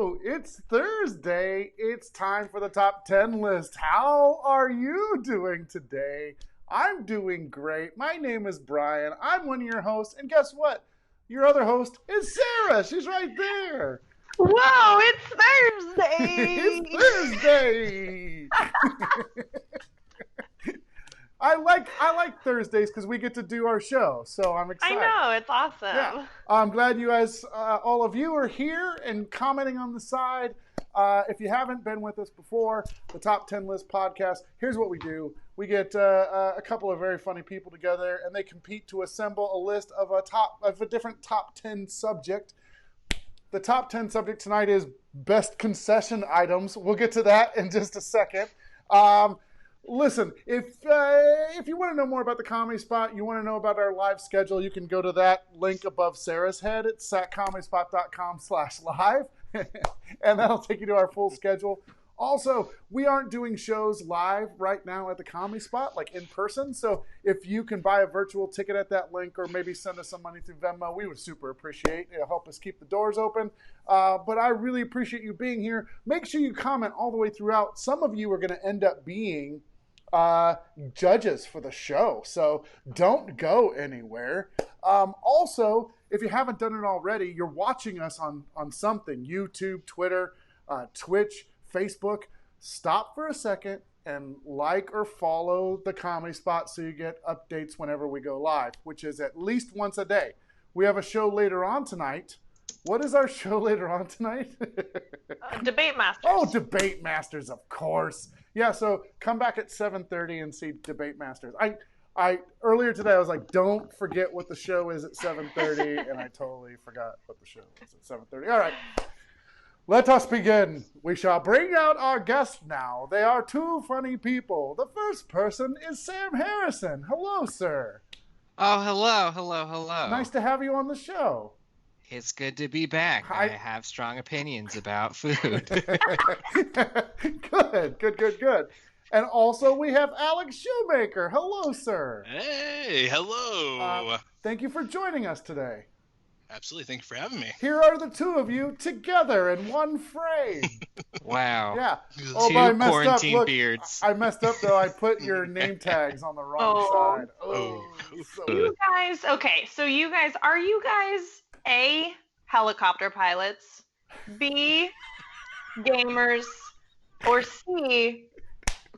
Hello, it's Thursday. It's time for the top 10 list. How are you doing today? I'm doing great. My name is Brian. I'm one of your hosts. And guess what? Your other host is Sarah. She's right there. Whoa, it's Thursday! It's Thursday! I like Thursdays because we get to do our show, so I'm excited. I know, it's awesome. Yeah. I'm glad you guys, all of you are here and commenting on the side. If you haven't been with us before, the Top 10 List podcast, here's what we do. We get a couple of very funny people together, and they compete to assemble a list of a different top 10 subject. The top 10 subject tonight is best concession items. We'll get to that in just a second. Listen, if you want to know more about the Comedy Spot, you want to know about our live schedule, you can go to that link above Sarah's head. It's at comedyspot.com/live, and that'll take you to our full schedule. Also, we aren't doing shows live right now at the Comedy Spot, like in person. So if you can buy a virtual ticket at that link or maybe send us some money through Venmo, we would super appreciate it. It'll help us keep the doors open. But I really appreciate you being here. Make sure you comment all the way throughout. Some of you are going to end up being judges for the show, so don't go anywhere. Also, if you haven't done it already, you're watching us on something, YouTube, Twitter, Twitch, Facebook. Stop for a second and like or follow the Comedy Spot so you get updates whenever we go live, which is at least once a day. We have a show later on tonight. What is our show later on tonight? Debate Masters. Oh, Debate Masters, of course. Yeah, so come back at 7:30 and see Debate Masters. I earlier today I was like, don't forget what the show is at 7:30, and I totally forgot what the show is at 7:30. All right, let us begin. We shall bring out our guests now. They are two funny people. The first person is Sam Harrison. Hello, sir. Oh, hello. Nice to have you on the show. It's good to be back. I have strong opinions about food. Good. And also we have Alex Shoemaker. Hello, sir. Hey, hello. Thank you for joining us today. Absolutely. Thank you for having me. Here are the two of you together in one frame. Wow. Yeah. Two but I messed quarantine up. Look, beards. I messed up, though. I put your name tags on the wrong side. You guys, okay, so are you guys A, helicopter pilots, B, gamers, or C,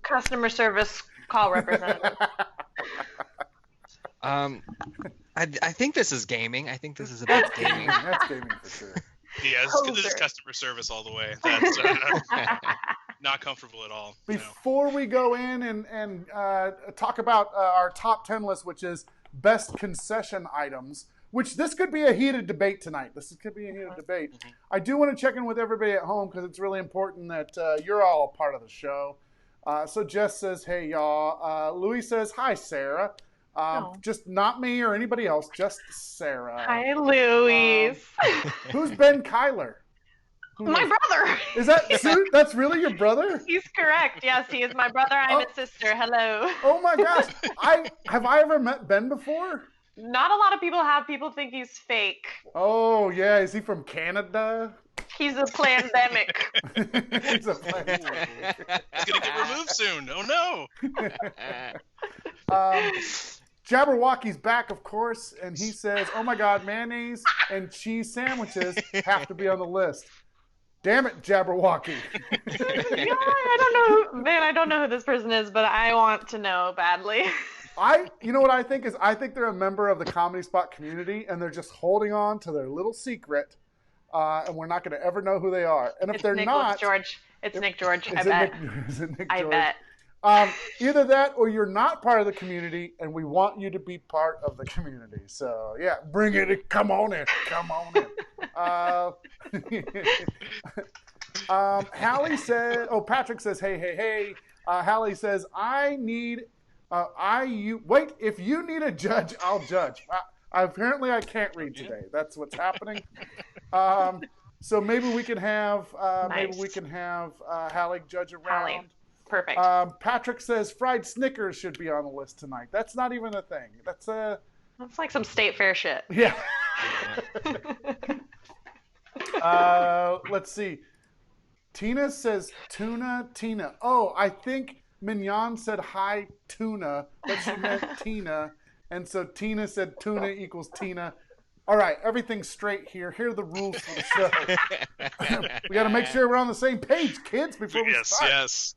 customer service call representatives? I think this is gaming. I think this is about gaming. That's gaming for sure. Yeah, this is customer service all the way. That's not comfortable at all. Before we go in and talk about our top 10 list, which is best concession items, which this could be a heated debate tonight. I do want to check in with everybody at home because it's really important that you're all a part of the show. So Jess says, hey, y'all. Louis says, hi, Sarah. Just not me or anybody else, just Sarah. Hi, Louis. Who's Ben Kyler? My brother. Is that's really your brother? He's correct. Yes, he is my brother. I'm his sister. Hello. Oh my gosh. Have I ever met Ben before? Not a lot of people have. People think he's fake. Oh, yeah. Is he from Canada? He's a pandemic. He's a pandemic. It's going to get removed soon. Oh, no. Jabberwocky's back, of course, and he says, oh, my God, mayonnaise and cheese sandwiches have to be on the list. Damn it, Jabberwocky. Yeah, I don't know who this person is, but I want to know badly. You know what I think is? I think they're a member of the Comedy Spot community, and they're just holding on to their little secret, and we're not going to ever know who they are. And if they're not, it's Nick George. I bet. Is it Nick George? I bet. Either that or you're not part of the community, and we want you to be part of the community. So, yeah, bring it. Come on in. Hallie said, Patrick says, hey. Hallie says, wait, if you need a judge, I'll judge. Apparently I can't read today. That's what's happening. So maybe we can have Hallie judge around. Hallie. Perfect. Patrick says fried Snickers should be on the list tonight. That's not even a thing. That's like some state fair shit. Yeah. Let's see. Tina says tuna, Tina. Oh, I think Mignon said hi, tuna, but she meant Tina. And so Tina said tuna equals Tina. All right, everything's straight here. Here are the rules for the show. We got to make sure we're on the same page, kids, before we start. Yes.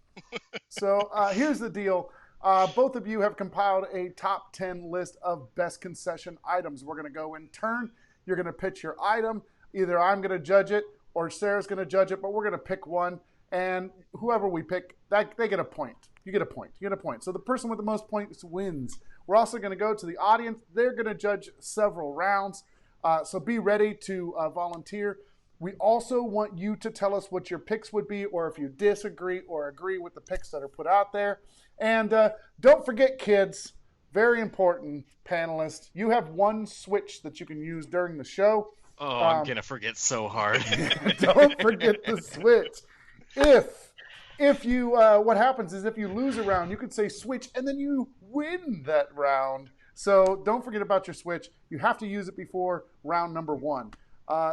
So here's the deal. Both of you have compiled a top 10 list of best concession items. We're going to go in turn. You're going to pitch your item. Either I'm going to judge it or Sarah's going to judge it, but we're going to pick one. And whoever we pick, they get a point. You get a point. You get a point. So the person with the most points wins. We're also going to go to the audience. They're going to judge several rounds. So be ready to volunteer. We also want you to tell us what your picks would be, or if you disagree or agree with the picks that are put out there. And don't forget, kids, very important, panelists, you have one switch that you can use during the show. Oh, I'm going to forget so hard. Don't forget the switch. If you, what happens is if you lose a round, you can say switch, and then you win that round. So don't forget about your switch. You have to use it before round number 1.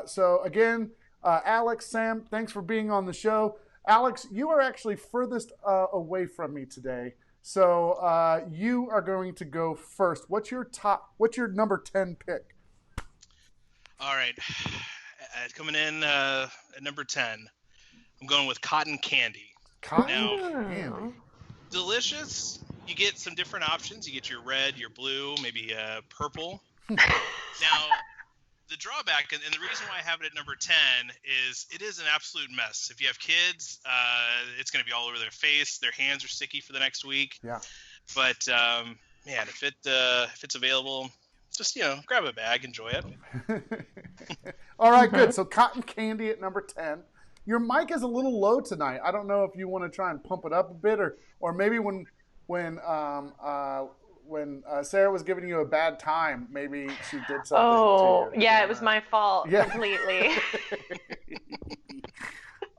So again, Alex, Sam, thanks for being on the show. Alex, you are actually furthest away from me today. So you are going to go first. What's your number 10 pick? All right. Coming in at number 10, I'm going with cotton candy. Cotton candy. Delicious. You get some different options. You get your red, your blue, maybe purple. Now, the drawback, and the reason why I have it at number 10 is it is an absolute mess. If you have kids, it's going to be all over their face. Their hands are sticky for the next week. Yeah. But, man, if it's available, just, grab a bag, enjoy it. All right, good. So cotton candy at number 10. Your mic is a little low tonight. I don't know if you want to try and pump it up a bit, or maybe when Sarah was giving you a bad time, maybe she did something. Oh, yeah, it was my fault completely.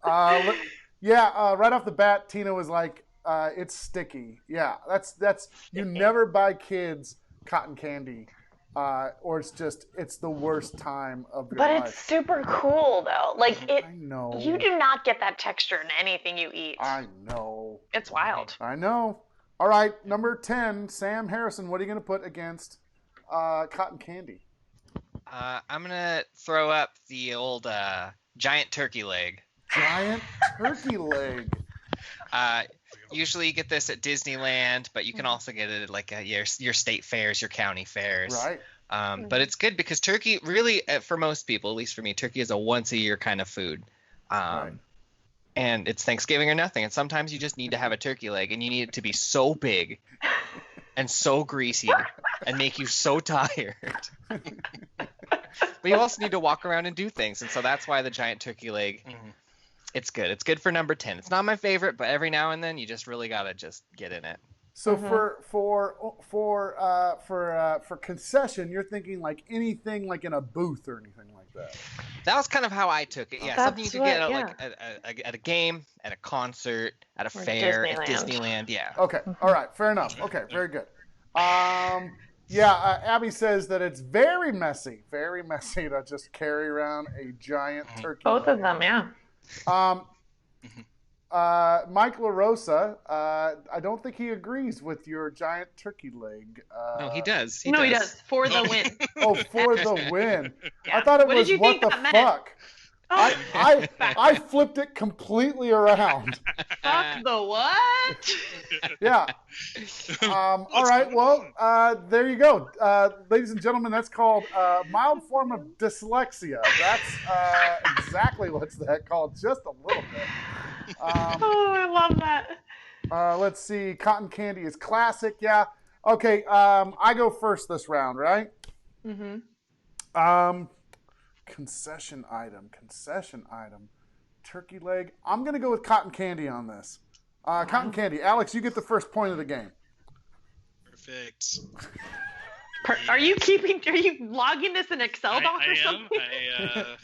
Right off the bat, Tina was like, "It's sticky." Yeah, that's you never buy kids cotton candy, or it's the worst time of your life. But it's super cool though. Like I know. You do not get that texture in anything you eat. I know. It's wild. I know. All right, number 10, Sam Harrison, what are you going to put against cotton candy? I'm going to throw up the old giant turkey leg. Giant turkey leg. Usually you get this at Disneyland, but you can also get it at like your state fairs, your county fairs. Right. But it's good because turkey, really, for most people, at least for me, turkey is a once-a-year kind of food. Right. And it's Thanksgiving or nothing. And sometimes you just need to have a turkey leg, and you need it to be so big and so greasy and make you so tired. But you also need to walk around and do things. And so that's why the giant turkey leg, it's good. It's good for number 10. It's not my favorite, but every now and then you just really got to just get in it. So for concession, you're thinking like anything like in a booth or anything like that. That was kind of how I took it. Yeah, That's something you could get right, at a game, at a concert, at a fair, at Disneyland. Yeah. Okay. All right. Fair enough. Okay. Very good. Abby says that it's very messy to just carry around a giant turkey. Both leg. of them, yeah. Mike LaRosa, I don't think he agrees with your giant turkey leg. No, he does. He does. For the win. Oh, for the win. Yeah. I thought it What was did you what think the that meant? fuck. Oh, I flipped it completely around. fuck the what? Yeah. All right. Well, there you go. Ladies and gentlemen, that's called mild form of dyslexia. That's exactly what's that called. Just a little bit. I love that. Let's see. Cotton candy is classic. Yeah. Okay. I go first this round, right? Mm-hmm. Concession item. Turkey leg. I'm going to go with cotton candy on this. Cotton candy. Alex, you get the first point of the game. Perfect. Are you logging this in Excel doc or something?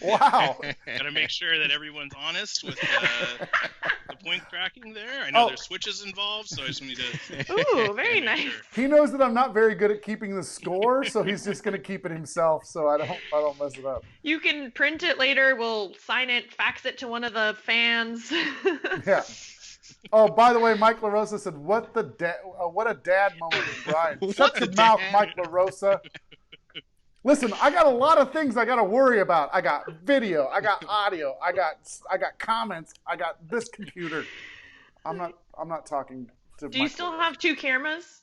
Wow. Gotta make sure that everyone's honest with the point tracking there. I know there's switches involved, so I just need to. Ooh, very nice. Sure. He knows that I'm not very good at keeping the score, so he's just going to keep it himself, so I don't mess it up. You can print it later. We'll sign it, fax it to one of the fans. Yeah. Oh, by the way, Mike LaRosa said, what a dad moment with Brian. Shut your mouth, Mike LaRosa. Listen, I got a lot of things I got to worry about. I got video, I got audio, I got comments, I got this computer. I'm not talking to Do you Mike still LaRosa. have 2 cameras?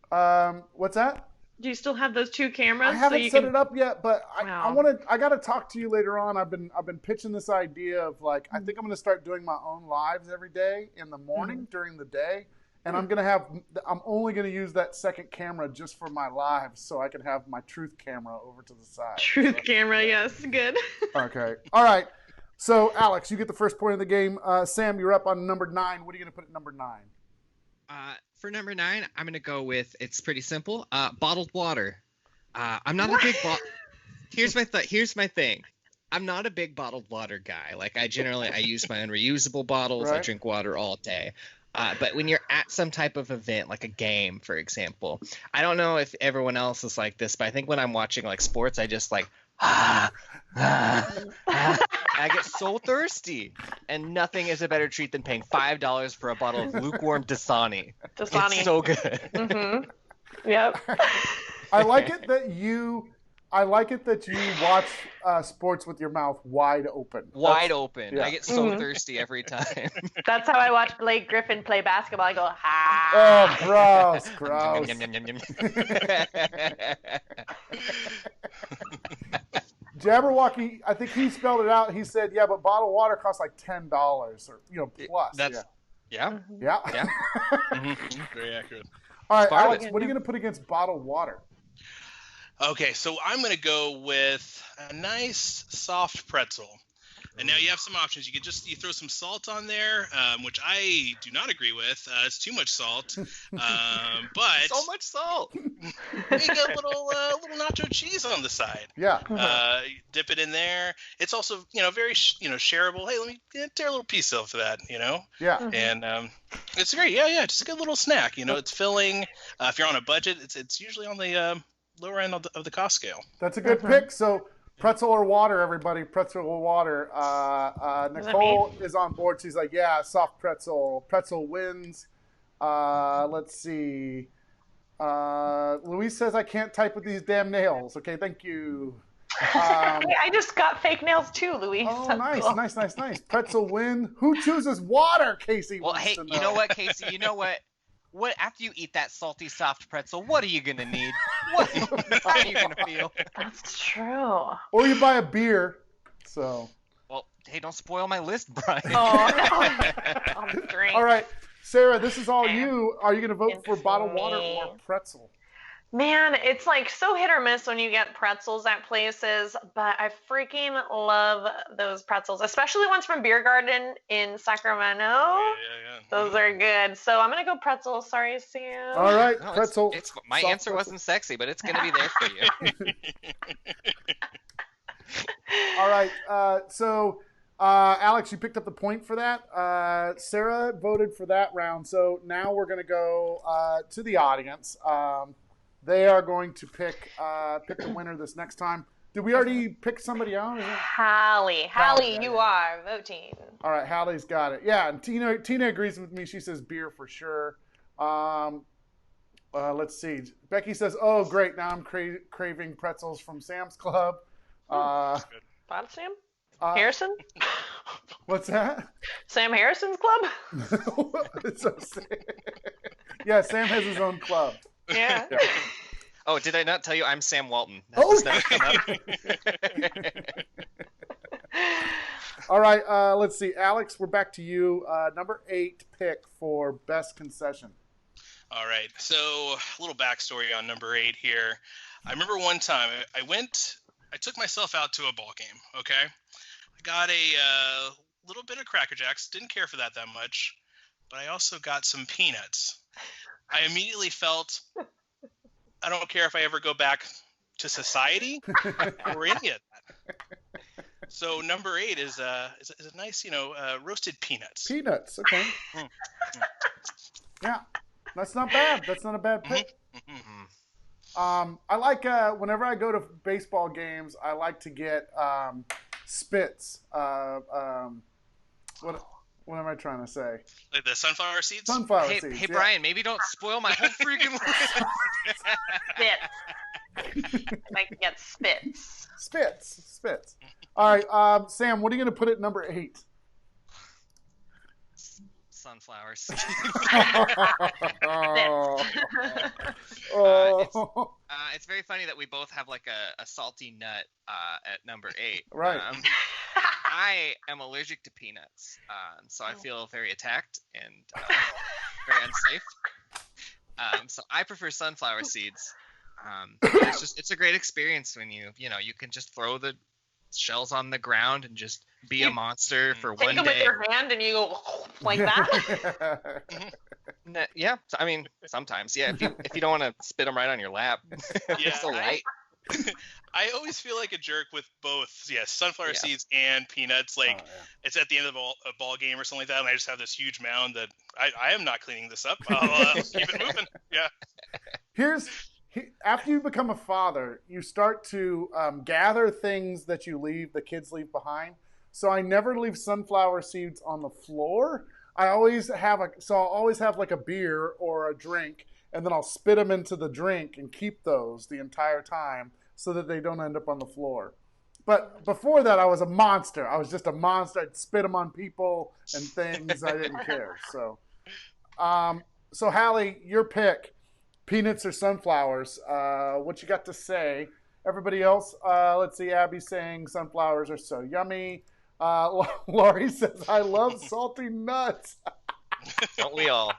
What's that? Do you still have those 2 cameras? I haven't set it up yet, but Wow. I got to talk to you later on. I've been pitching this idea of I think I'm going to start doing my own lives every day in the morning during the day, and I'm only going to use that second camera just for my lives, so I can have my truth camera over to the side. Truth camera, yes, good. Okay. All right. So Alex, you get the first point of the game. Sam, you're up on number 9. What are you going to put at number 9? For number 9, I'm going to go with, it's pretty simple, bottled water. I'm not a big Here's my thing. I'm not a big bottled water guy. Like, I use my own reusable bottles. Right. I drink water all day. But when you're at some type of event, like a game, for example, I don't know if everyone else is like this, but I think when I'm watching like sports, I just like, I get so thirsty, and nothing is a better treat than paying $5 for a bottle of lukewarm Dasani. It's so good. Mm-hmm. Yep. I like it that you watch sports with your mouth wide open. Wide open. Yeah. I get so Mm-hmm. thirsty every time. That's how I watch Blake Griffin play basketball. I go, ha. Oh, gross. Jabberwocky, I think he spelled it out. He said, "Yeah, but bottled water costs like $10 or plus." That's yeah. Mm-hmm. Very accurate. All right, Alex, what are you going to put against bottled water? Okay, so I'm going to go with a nice soft pretzel. And now you have some options. You throw some salt on there, which I do not agree with. It's too much salt. But so much salt. Make a little nacho cheese on the side. Yeah. Dip it in there. It's also very shareable. Hey, let me tear a little piece off of that. Yeah. And it's great. Yeah. Just a good little snack. It's filling. If you're on a budget, it's usually on the lower end of the cost scale. That's a good pick. So pretzel or water, everybody. Pretzel or water. Nicole is on board. She's like, yeah, soft pretzel. Pretzel wins. Let's see. Luis says I can't type with these damn nails. Okay, thank you. I just got fake nails too, Luis. Oh, nice, cool. nice. Pretzel win. Who chooses water, Casey? Well, hey, you know what, Casey? You know what? What after you eat that salty soft pretzel, what are you gonna need? How are you gonna feel? That's true. Or you buy a beer. So. Well, hey, don't spoil my list, Brian. Oh no. I'll drink. All right, Sarah, this is all you. Are you gonna vote for bottled water or pretzel? Man, it's like so hit or miss when you get pretzels at places, but I freaking love those pretzels, especially ones from Beer Garden in Sacramento. Yeah. Those are good. So I'm going to go pretzel. Sorry, Sam. All right, no, pretzel. My answer wasn't sexy, but it's going to be there for you. All right, so Alex, you picked up the point for that. Sarah voted for that round. So now we're going to go to the audience. They are going to pick the winner this next time. Did we already pick somebody out? Hallie, you are voting. All right, Hallie's got it. Yeah, and Tina agrees with me. She says beer for sure. Let's see. Becky says, "Oh, great! Now I'm craving pretzels from Sam's Club." Bottom Sam? Harrison? What's that? Sam Harrison's club? Yeah, Sam has his own club. Yeah. Oh, did I not tell you I'm Sam Walton? Oh, never come up. All right, let's see. Alex, we're back to you. Number 8 pick for best concession. All right, so a little backstory on number 8 here. I remember one time I took myself out to a ball game, okay? I got a little bit of Cracker Jacks, didn't care for that much, but I also got some peanuts. I immediately felt I don't care if I ever go back to society or any of that. So number 8 is a nice, roasted peanuts. Peanuts. Okay. Mm. Yeah, that's not bad. That's not a bad pick. Mm-hmm. I like whenever I go to baseball games, I like to get spits. What am I trying to say? Like the sunflower seeds? Sunflower Hey, seeds. hey, yeah. Brian, maybe don't spoil my whole freaking list. Spits. Like get spits. Spits. All right, Sam, what are you going to put at number 8? Sunflowers. It's very funny that we both have like a salty nut at number 8. Right. I am allergic to peanuts, so I feel very attacked and very unsafe. So I prefer sunflower seeds. It's a great experience when you can just throw the shells on the ground and just be a monster for Take one them day. with your hand and you go like that. Yeah, I mean sometimes. Yeah, if you don't want to spit them right on your lap, Yeah, so light. I always feel like a jerk with both, sunflower seeds and peanuts. Like it's at the end of a ball game or something like that, and I just have this huge mound that I am not cleaning this up. I'll keep it moving. Yeah. After you become a father, you start to gather things that the kids leave behind. So I never leave sunflower seeds on the floor. I'll always have like a beer or a drink, and then I'll spit them into the drink and keep those the entire time so that they don't end up on the floor. But before that, I was a monster. I was just a monster. I'd spit them on people and things. I didn't care. So Hallie, your pick. Peanuts or sunflowers? What you got to say? Everybody else, let's see. Abby's saying sunflowers are so yummy. Laurie says, I love salty nuts. Don't we all?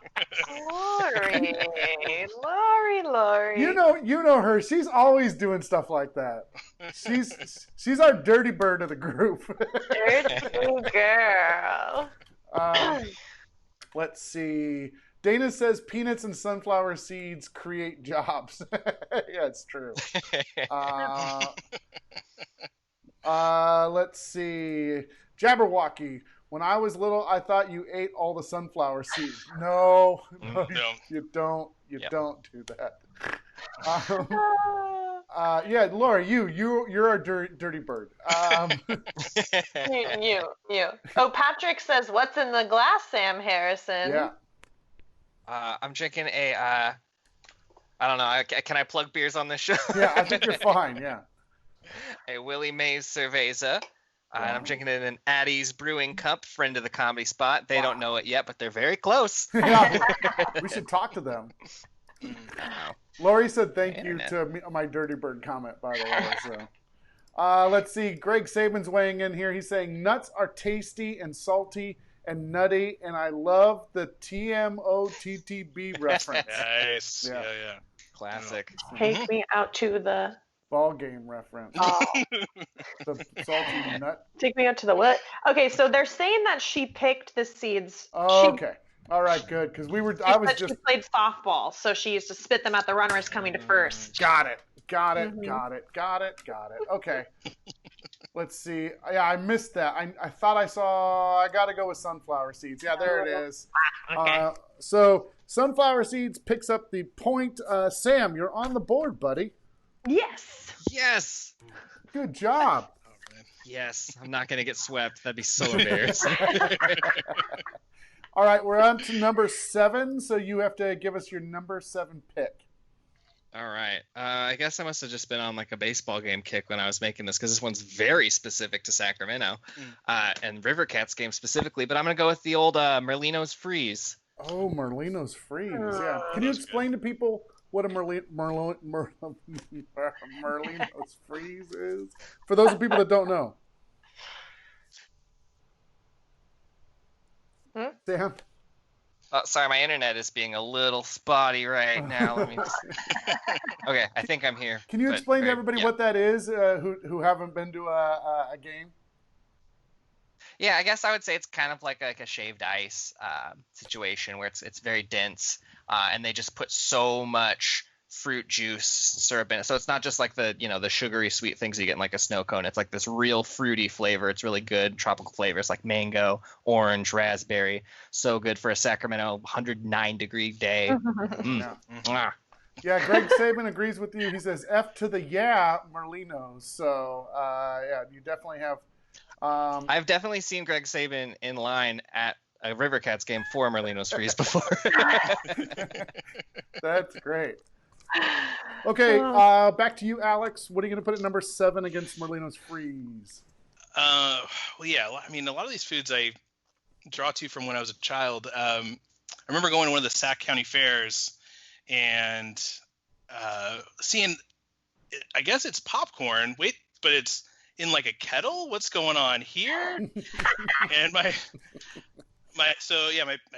Lori. You know her. She's always doing stuff like that. She's our dirty bird of the group. Dirty girl. Let's see. Dana says peanuts and sunflower seeds create jobs. Yeah, it's true. Let's see. Jabberwocky. When I was little, I thought you ate all the sunflower seeds. No, you don't. You don't do that. Yeah, Laura, you're our dirty bird. You. Oh, Patrick says, "What's in the glass, Sam Harrison?" Yeah. I'm drinking I don't know. Can I plug beers on this show? Yeah, I think you're fine. Yeah. A Willie Mays Cerveza. And I'm drinking it in an Addie's Brewing Cup, friend of the Comedy Spot. They don't know it yet, but they're very close. Yeah, we should talk to them. Lori said thank you to my Dirty Bird comment, by the way. So, let's see. Greg Saban's weighing in here. He's saying nuts are tasty and salty and nutty, and I love the TMOTTB reference. Nice. Yeah. Classic. Take me out to the ball game reference. Oh. The salty nut. Take me out to the what? Okay, so they're saying that she picked the seeds. Oh, okay. All right, good. Because she played softball, so she used to spit them at the runners coming to first. Got it. Mm-hmm. Got it. Okay. Let's see. Yeah, I missed that. I thought I saw. I got to go with sunflower seeds. Yeah, there it is. Okay. So sunflower seeds picks up the point. Sam, you're on the board, buddy. Yes. Good job. Yes. I'm not gonna get swept. That'd be so embarrassing. All right, we're on to number 7. So you have to give us your number 7 pick. All right. I guess I must have just been on like a baseball game kick when I was making this because this one's very specific to Sacramento and River Cats game specifically. But I'm going to go with the old Marinos Freeze. Oh, Marinos Freeze. Yeah. Can you explain to people what a Marinos Freeze is? For those people that don't know. Sam? Oh, sorry, my internet is being a little spotty right now. Let me just... Okay, I think I'm here. Can you explain to everybody what that is who haven't been to a game? Yeah, I guess I would say it's kind of like a shaved ice situation where it's very dense, and they just put so much fruit juice syrup in it. So it's not just like the, the sugary sweet things you get in like a snow cone. It's like this real fruity flavor. It's really good. Tropical flavors like mango, orange, raspberry. So good for a Sacramento 109-degree day. Yeah. Mwah. Yeah, Greg Saban agrees with you. He says F to the Marinos. So, yeah, you definitely have. I've definitely seen Greg Saban in line at a River Cats game for Marinos Freeze before. That's great. Okay, back to you, Alex. What are you going to put at number 7 against Marinos Freeze? Well, yeah, I mean, a lot of these foods I draw to from when I was a child. I remember going to one of the Sac County fairs and seeing, I guess it's popcorn. Wait, but it's in like a kettle? What's going on here? And my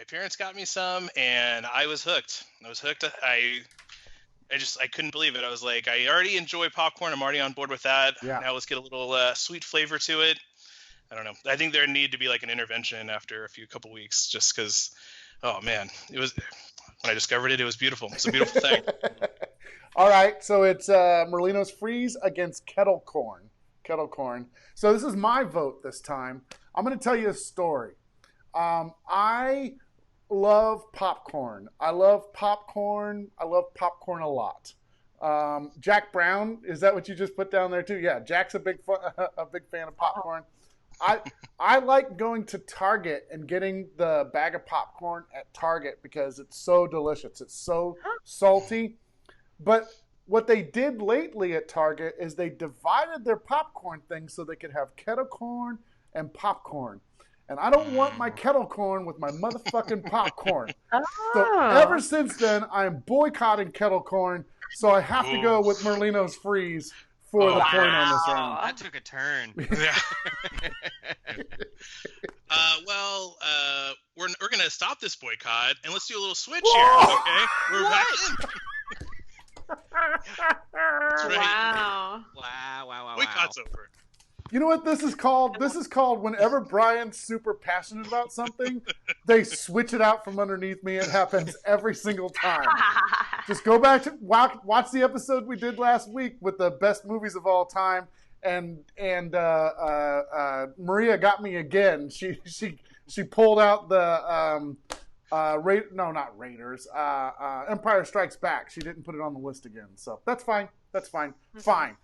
parents got me some, and I was hooked. I couldn't believe it. I was like, I already enjoy popcorn. I'm already on board with that. Yeah. Now let's get a little sweet flavor to it. I don't know. I think there need to be like an intervention after a couple weeks, just because, oh man, when I discovered it, it was beautiful. It's a beautiful thing. All right, so it's Marinos Freeze against kettle corn. So this is my vote this time. I'm going to tell you a story. I love popcorn. I love popcorn a lot. Jack Brown, is that what you just put down there too? Yeah, Jack's a big fan of popcorn. I like going to Target and getting the bag of popcorn at Target because it's so delicious. It's so salty. But what they did lately at Target is they divided their popcorn thing so they could have kettle corn and popcorn. And I don't want my kettle corn with my motherfucking popcorn. So ever since then, I am boycotting kettle corn. So I have to go with Marinos Freeze for the point on this round. That took a turn. Yeah. We're gonna stop this boycott and let's do a little switch here. Okay, we're back in. That's right. Wow. Boycott's over. You know what this is called? This is called whenever Brian's super passionate about something, they switch it out from underneath me. It happens every single time. Just go back to watch the episode we did last week with the best movies of all time, and Maria got me again. She pulled out the Raiders. Empire Strikes Back. She didn't put it on the list again, so that's fine. Fine.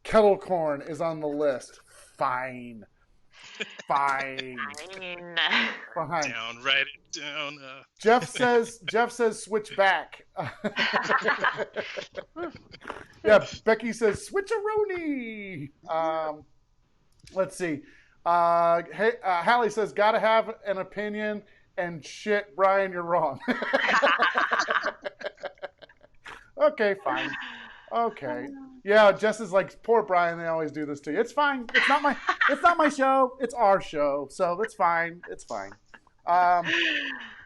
Kettle corn is on the list. Fine. Down, write it down. Jeff says switch back. Yeah, Becky says switcheroni. Let's see. Hallie says gotta have an opinion, and shit, Brian, you're wrong. Okay, fine. Okay. Yeah, Jess is like, poor Brian, they always do this to you. It's fine. It's not my show. It's our show. So it's fine.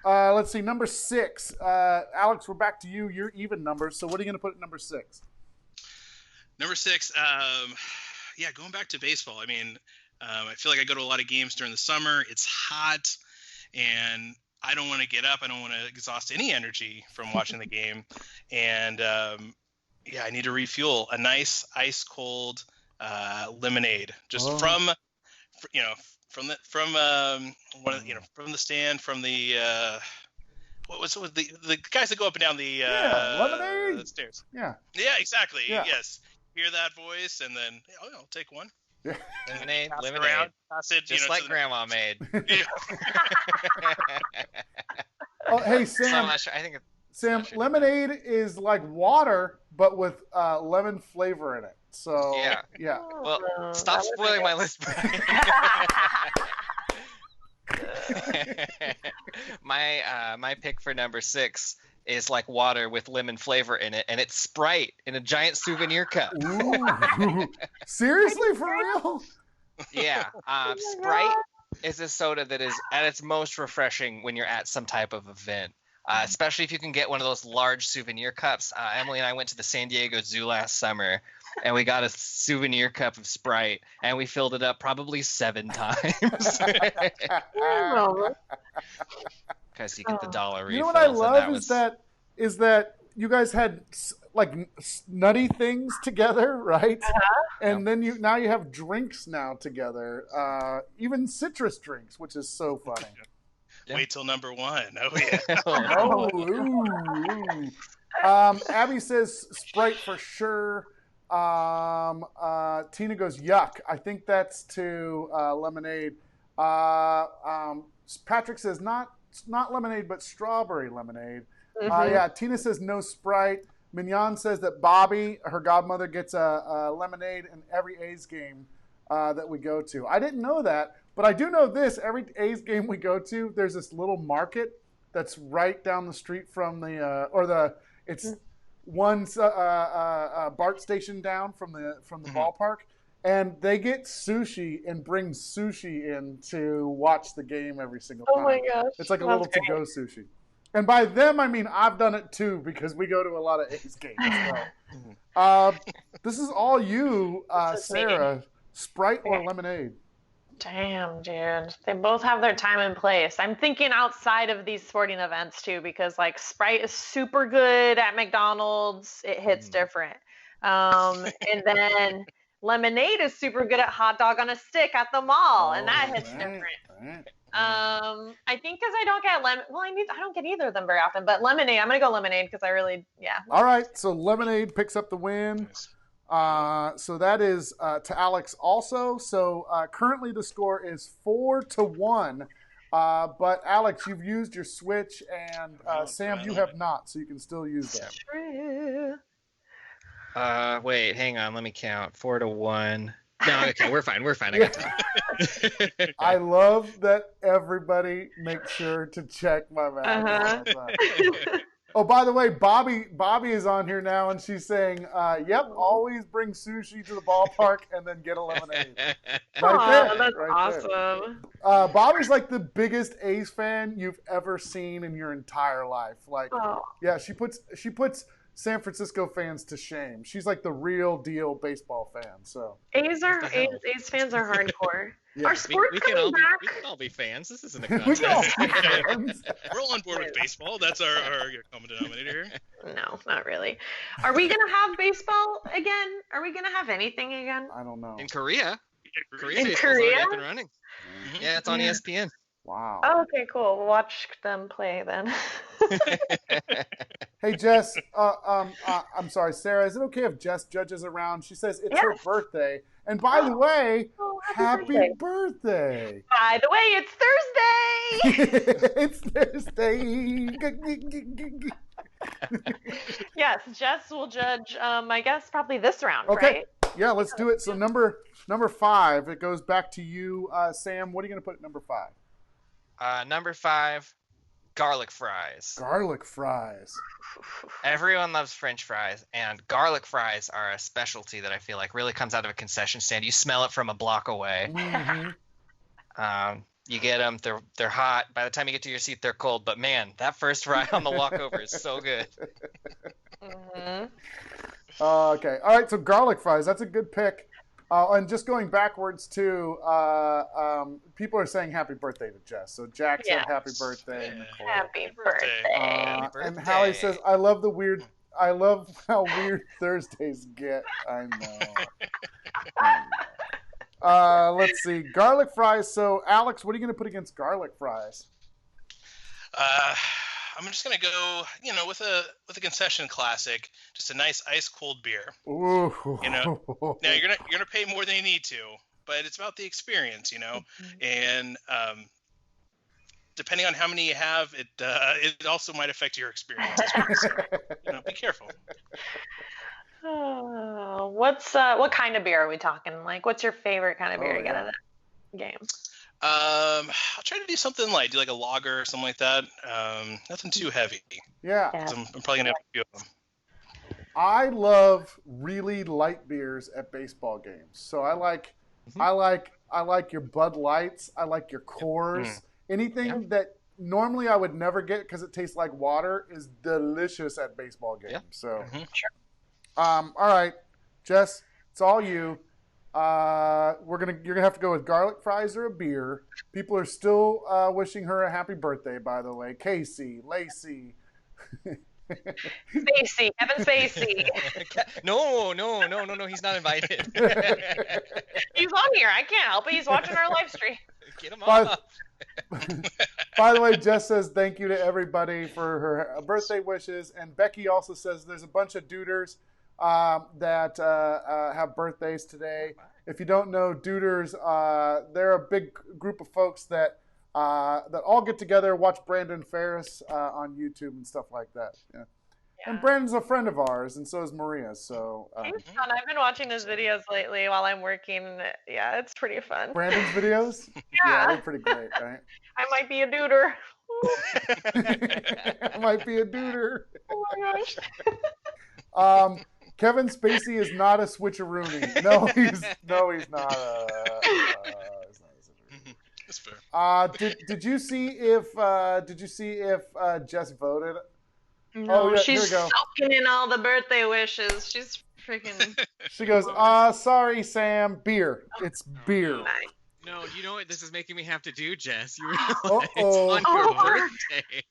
Let's see, number 6. Alex, we're back to you. You're even numbers. So what are you going to put at number 6? Number 6, going back to baseball. I mean, I feel like I go to a lot of games during the summer. It's hot, and I don't want to get up. I don't want to exhaust any energy from watching the game. And I need to refuel. A nice ice cold lemonade, just from the stand, from the the guys that go up and down the lemonade the stairs. Yeah, exactly. Yeah. Yes, hear that voice, and then I'll take one. Yeah. Lemonade, Pass it, just like Grandma made. Yeah. Oh, hey Sam. Sam, lemonade is like water, but with lemon flavor in it. So yeah. Well, stop spoiling my list, Brian. My pick for number 6 is like water with lemon flavor in it, and it's Sprite in a giant souvenir cup. Ooh. Seriously, for real? Yeah. Sprite is a soda that is at its most refreshing when you're at some type of event. Especially if you can get one of those large souvenir cups. Emily and I went to the San Diego Zoo last summer, and we got a souvenir cup of Sprite, and we filled it up probably 7 times. Because you get the dollar refills. You know what I love is that you guys had like nutty things together, right? And then now you have drinks now together, even citrus drinks, which is so funny. Wait till number 1. Oh yeah. Oh, ooh. Abby says Sprite for sure. Tina goes yuck. I think that's to lemonade. Patrick says not lemonade, but strawberry lemonade. Yeah, Tina says no Sprite. Mignon says that Bobby, her godmother, gets a lemonade in every A's game that we go to. I didn't know that, but I do know this. Every A's game we go to, there's this little market that's right down the street from it's one BART station down from the ballpark, and they get sushi and bring sushi in to watch the game every single time. Oh my gosh. It's like a little to-go sushi. And by them, I mean I've done it too because we go to a lot of A's games as well. This is all you, Sarah. Sprite or lemonade? Damn, dude. They both have their time and place. I'm thinking outside of these sporting events too, because like Sprite is super good at McDonald's. It hits different. And then lemonade is super good at hot dog on a stick at the mall, and that hits different. Right. I think because I don't get I don't get either of them very often, but lemonade, I'm gonna go lemonade because I really, All right, so lemonade picks up the win. So that is to Alex also. So currently the score is 4-1. But Alex, you've used your switch, and Sam, you have not, so you can still use that. True. Wait, hang on. Let me count. 4-1. No, okay, we're fine. I got time. I love that everybody makes sure to check my math. Oh, by the way, Bobby is on here now, and she's saying, "Yep, always bring sushi to the ballpark and then get a lemonade." Right there, that's right awesome. there. Bobby's like the biggest A's fan you've ever seen in your entire life. Like, yeah, she puts San Francisco fans to shame. She's like the real deal baseball fan. So A's fans are hardcore. Yeah. Are sports we coming back? We can all be fans. This isn't a We can all contest. be fans. We're all on board with baseball. That's our common denominator here. No, not really. Are we gonna have baseball again? Are we gonna have anything again? I don't know. In Korea. In baseball's Korea? already up and running. Yeah, it's on ESPN. Wow. Oh, okay, cool. We'll watch them play then. Hey, Jess. I'm sorry, Sarah. Is it okay if Jess judges around? She says it's her birthday. And by the way, happy birthday. By the way, it's Thursday. It's Thursday. Yes, Jess will judge. I guess probably this round, Okay. right? Yeah, let's do it. So number 5, it goes back to you, Sam. What are you going to put at number 5? Number 5, garlic fries. Garlic fries. Everyone loves French fries, and garlic fries are a specialty that I feel like really comes out of a concession stand. You smell it from a block away. Mm-hmm. You get them; they're hot. By the time you get to your seat, they're cold. But man, that first fry on the walkover is so good. Mm-hmm. Okay. All right. So garlic fries. That's a good pick. And just going backwards too, people are saying happy birthday to Jess. So Jack said happy birthday. Nicole. Happy birthday. Happy birthday. And Hallie says, I love how weird Thursdays get. I know. Let's see. Garlic fries. So Alex, what are you going to put against garlic fries? I'm just gonna go, with a concession classic, just a nice ice cold beer. Ooh. Now you're gonna pay more than you need to, but it's about the experience, and depending on how many you have, it also might affect your experience as well. So, be careful. Oh, what kind of beer are we talking? Like, what's your favorite kind of beer to get at a game? I'll try to do something light, do like a lager or something like that. Nothing too heavy. Yeah. I'm probably gonna have a few of them. I love really light beers at baseball games. So I like your Bud Lights. I like your Coors. Anything that normally I would never get because it tastes like water is delicious at baseball games. Yeah. So, Sure. All right, Jess, it's all you. You're gonna have to go with garlic fries or a beer. People are still wishing her a happy birthday, by the way. Casey, Lacey, Spacey, Kevin Spacey. No, he's not invited. He's on here. I can't help it. He's watching our live stream. Get him By- off. By the way, Jess says thank you to everybody for her birthday wishes, and Becky also says there's a bunch of duders that have birthdays today. If you don't know duders, they're a big group of folks that all get together, watch Brandon Ferris on YouTube and stuff like that. Yeah. Yeah. And Brandon's a friend of ours, and so is Maria. So He's fun. I've been watching his videos lately while I'm working. Yeah, it's pretty fun. Brandon's videos, Yeah. they're pretty great, right? I might be a duder. Might be a duder. Oh my gosh. Kevin Spacey is not a switcheroony. No, he's not. He's not a switcheroony. That's fair. Did you see if Jess voted? No, yeah, she's here we go. soaking in all the birthday wishes. She's freaking She goes, sorry, Sam, beer. It's beer. nice. No, you know what this is making me have to do, Jess? You Uh-oh. realize it's on your Oh. birthday.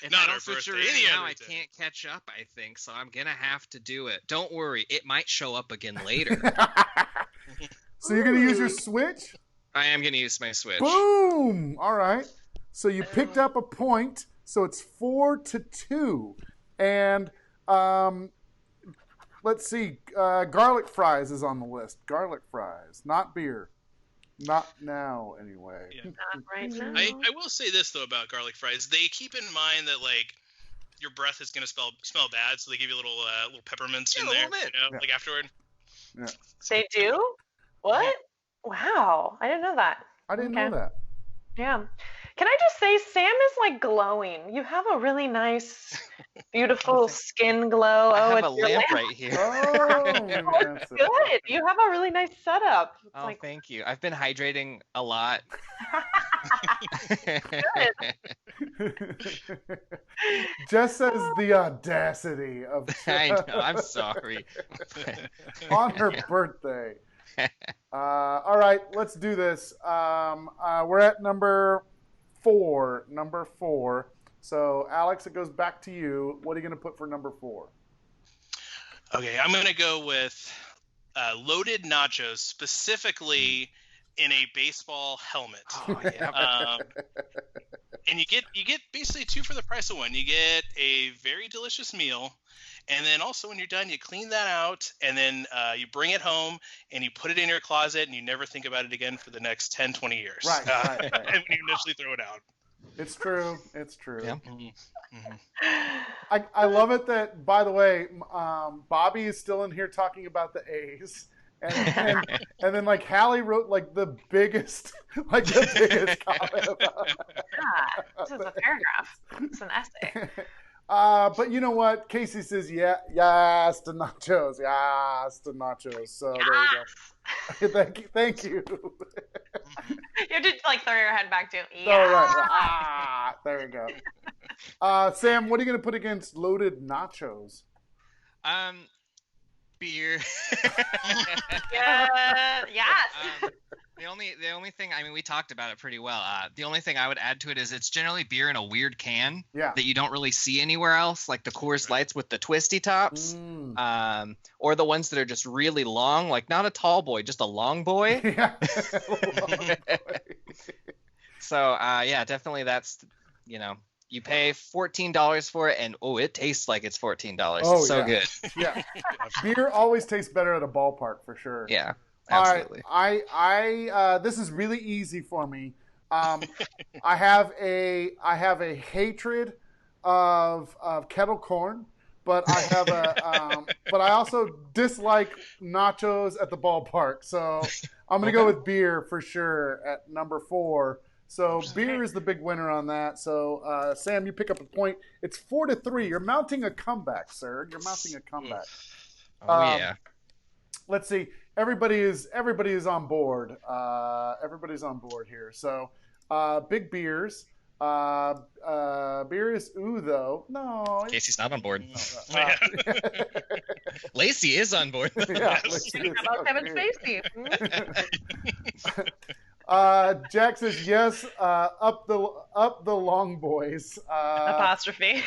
If Not I our don't switch birthday, around any now, other I day. can't catch up, I think, so I'm gonna have to do it. Don't worry, it might show up again later. So you're gonna use your Switch? I am gonna use my Switch. Boom! All right. So you picked up a point. So it's 4-2, and let's see. Garlic fries is on the list. Garlic fries, not beer. Not now, anyway. Yeah. Not right now. I will say this though about garlic fries. They keep in mind that like your breath is gonna smell bad, so they give you little peppermints Yeah, in a there, little bit. like afterward. They do? What? Wow. I didn't know that. I didn't Okay. know that. Yeah. Can I just say, Sam is like glowing. You have a really nice, beautiful skin glow. I have it's a your lamp right here. Oh, that's it. Good. You have a really nice setup. It's Oh, like, thank you. I've been hydrating a lot. Jess says the audacity of I know. I'm sorry. on her birthday. All right, let's do this. We're at number four. So, Alex, it goes back to you. What are you going to put for number 4? Okay, I'm gonna go with loaded nachos, specifically in a baseball helmet. Oh, yeah. And you get basically 2 for the price of 1. You get a very delicious meal, and then also when you're done, you clean that out, and then you bring it home and you put it in your closet, and you never think about it again for the next 10, 20 years. Right. And when you initially throw it out. It's true. It's true. Yeah. I love it that, by the way, Bobby is still in here talking about the A's. And then like Hallie wrote like the biggest comment about yeah, this is a paragraph. It's an essay. but you know what? Casey says, yes to nachos. Yes to nachos. So there you go. Thank you. You have to like throw your head back to. Yeah. All right. There you go. Sam, what are you going to put against loaded nachos? Beer. Yeah. Yes. The only thing, I mean, we talked about it pretty well. The only thing I would add to it is it's generally beer in a weird can that you don't really see anywhere else, like the Coors Lights with the twisty tops, or the ones that are just really long, like not a tall boy, just a long boy. Yeah. So, yeah, definitely that's, you pay $14 for it, and it tastes like it's $14. Oh, it's so yeah. good. Yeah. Beer always tastes better at a ballpark for sure. Yeah, absolutely. All right. I this is really easy for me. I have a hatred of kettle corn, but I have but I also dislike nachos at the ballpark. So I'm gonna go with beer for sure at number 4. So beer is the big winner on that. So Sam, you pick up a point. It's 4-3. You're mounting a comeback, sir. You're mounting a comeback. Oh yeah. Let's see. Everybody is on board. Everybody's on board here. So big beers. Beer is though. No. Casey's not on board. Lacey is on board. Yeah, Lacey is How about on Kevin board. Spacey? Jack says yes. Up the long boys. Apostrophe.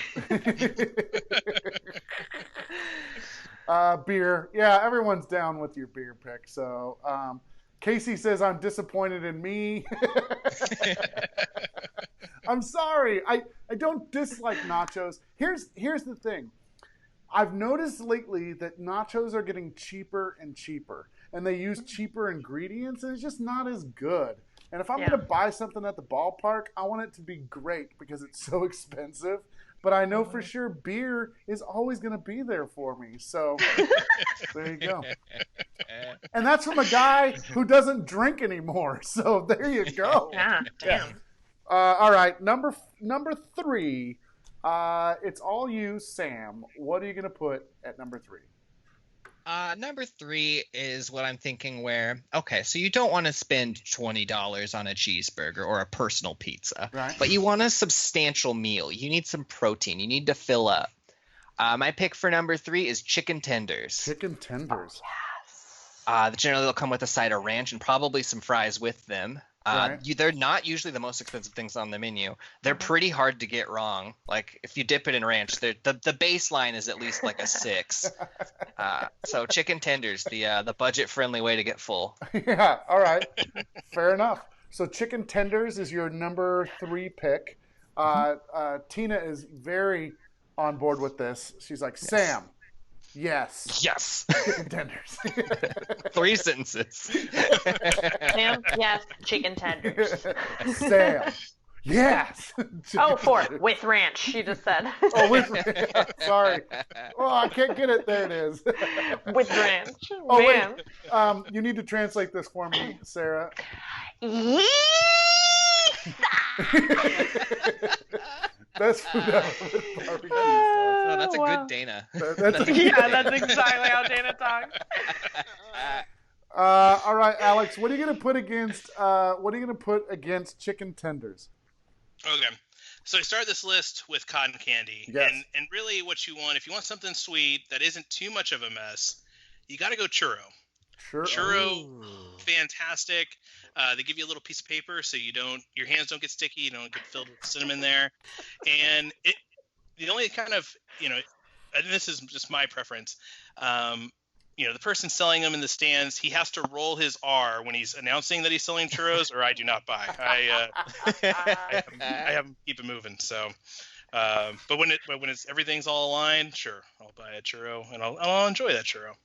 Beer. Yeah, everyone's down with your beer pick. So Casey says I'm disappointed in me. I'm sorry. I don't dislike nachos. Here's the thing. I've noticed lately that nachos are getting cheaper and cheaper, and they use cheaper ingredients, and it's just not as good. And if I'm going to buy something at the ballpark, I want it to be great because it's so expensive. But I know for sure beer is always going to be there for me. So there you go. And that's from a guy who doesn't drink anymore. So there you go. Yeah, damn. All right, number 3. It's all you, Sam. What are you going to put at number 3? Number 3 is what I'm thinking okay, so you don't want to spend $20 on a cheeseburger or a personal pizza, right? But you want a substantial meal. You need some protein. You need to fill up. My pick for number 3 is chicken tenders. Chicken tenders. Oh, yes. Generally, they'll come with a side of ranch and probably some fries with them. Right. They're not usually the most expensive things on the menu. They're pretty hard to get wrong. Like if you dip it in ranch, the baseline is at least like a 6. So chicken tenders, the budget friendly way to get full. Yeah. All right. Fair enough. So chicken tenders is your number 3 pick. Tina is very on board with this. She's like, Sam. Yes. Yes. Chicken tenders. 3 sentences. Sam, yes, chicken tenders. Sam. Yes. Oh, 4 with ranch. She just said. Oh, sorry. Oh, I can't get it. There it is. With ranch. Oh, Man. wait. You need to translate this for me, Sarah. That's barbecue sauce. Oh, that's a good Dana. Yeah, that's exactly how Dana talks. All right, Alex. What are you gonna put against chicken tenders? Okay. So I started this list with cotton candy. Yes. And really what you want, if you want something sweet that isn't too much of a mess, you got to go churro. Sure. Churro, fantastic. They give you a little piece of paper so your hands don't get sticky, you don't get filled with cinnamon there. And the only kind of, and this is just my preference, the person selling them in the stands, he has to roll his R when he's announcing that he's selling churros, or I do not buy. I have him keep it moving. So, but when it's everything's all aligned, sure, I'll buy a churro and I'll enjoy that churro.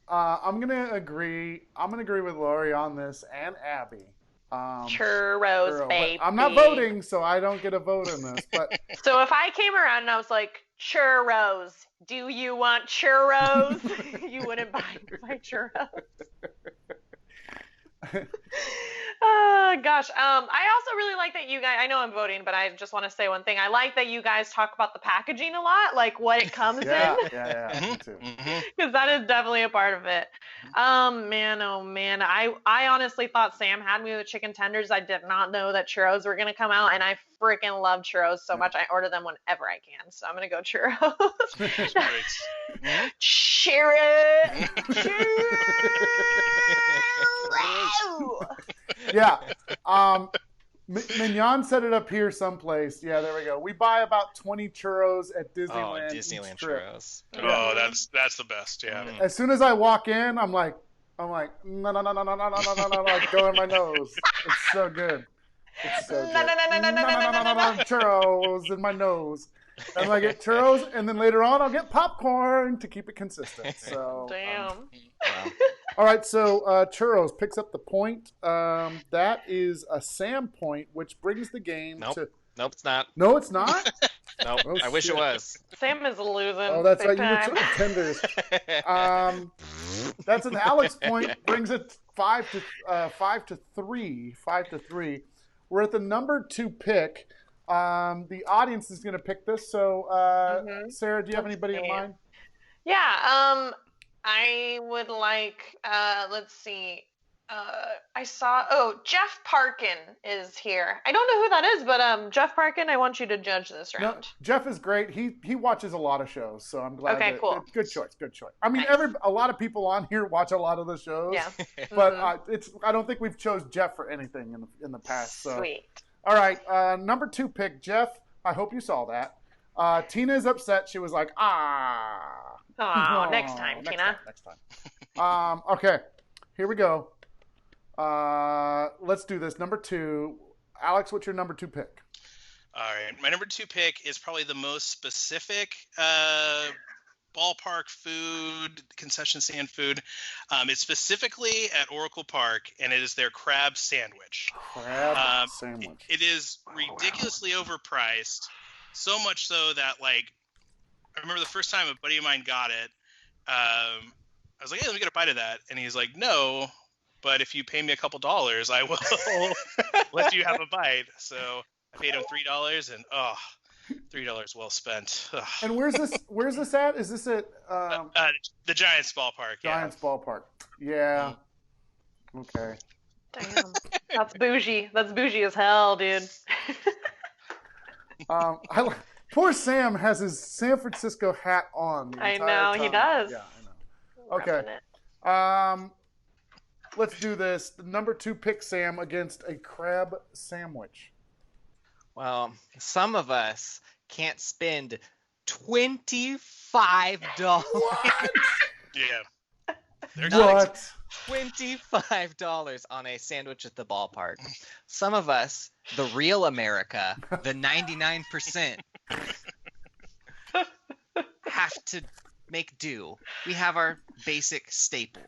I'm gonna agree. I'm gonna agree with Lori on this and Abby. Churros, baby. I'm not voting, so I don't get a vote on this. But so if I came around and I was like, churros, do you want churros? You wouldn't buy my churros. Oh, gosh. I also really like that you guys, I know I'm voting, but I just want to say one thing. I like that you guys talk about the packaging a lot, like what it comes in. Yeah, me too. Because that is definitely a part of it. Oh, man. I honestly thought Sam had me with chicken tenders. I did not know that churros were going to come out, and I freaking love churros so much. I order them whenever I can, so I'm going to go churros. Churros. Yeah. Mignon set it up here someplace. Yeah, there we go. We buy about 20 churros at Disneyland. Oh, Disneyland churros. Oh, that's the best. Yeah. As soon as I walk in, I'm like, no, like go in my nose. It's so good. It's so good. Churros in my nose. And I get churros, and then later on I'll get popcorn to keep it consistent. So damn. Wow. All right, so churros picks up the point. That is a Sam point, which brings the game to. Nope, it's not. No, it's not. Nope. Oh, I wish it was. Sam is losing. Oh, that's right. big You were time. chicken tenders. That's an Alex point. Brings it 5 to 3. 5 to 3. We're at the number 2 pick. The audience is going to pick this. So, Sarah, do you have anybody in mind? Yeah. I would like. Let's see. I saw. Oh, Jeff Parkin is here. I don't know who that is, but Jeff Parkin, I want you to judge this round. No, Jeff is great. He watches a lot of shows, so I'm glad. Okay, cool. Good choice. Good choice. I mean, Nice. a lot of people on here watch a lot of the shows. Yeah. But Mhm. I don't think we've chose Jeff for anything in the past. So. Sweet. All right, number 2 pick, Jeff. I hope you saw that. Tina is upset. She was like, ah. Oh, next time, Tina. Next time. Okay, here we go. Let's do this. Number 2. Alex, what's your number 2 pick? All right, my number 2 pick is probably the most specific ballpark food, concession stand food. It's specifically at Oracle Park, and it is their crab sandwich. Crab sandwich. It is ridiculously overpriced, so much so that, like, I remember the first time a buddy of mine got it, I was like, hey, let me get a bite of that. And he's like, no, but if you pay me a couple dollars, I will let you have a bite. So I paid him $3, and $3 well spent. Ugh. And where's this at? Is this at The Giants ballpark? Giants ballpark? Yeah. Okay. Damn. That's bougie. That's bougie as hell, dude. Poor Sam has his San Francisco hat on. I know, he does. Yeah, I know. Okay. Repping it. Let's do this. The number 2 pick, Sam, against a crab sandwich. Well, some of us can't spend $25. What? Yeah. What? $25 on a sandwich at the ballpark. Some of us, the real America, the 99%, have to make do. We have our basic staple.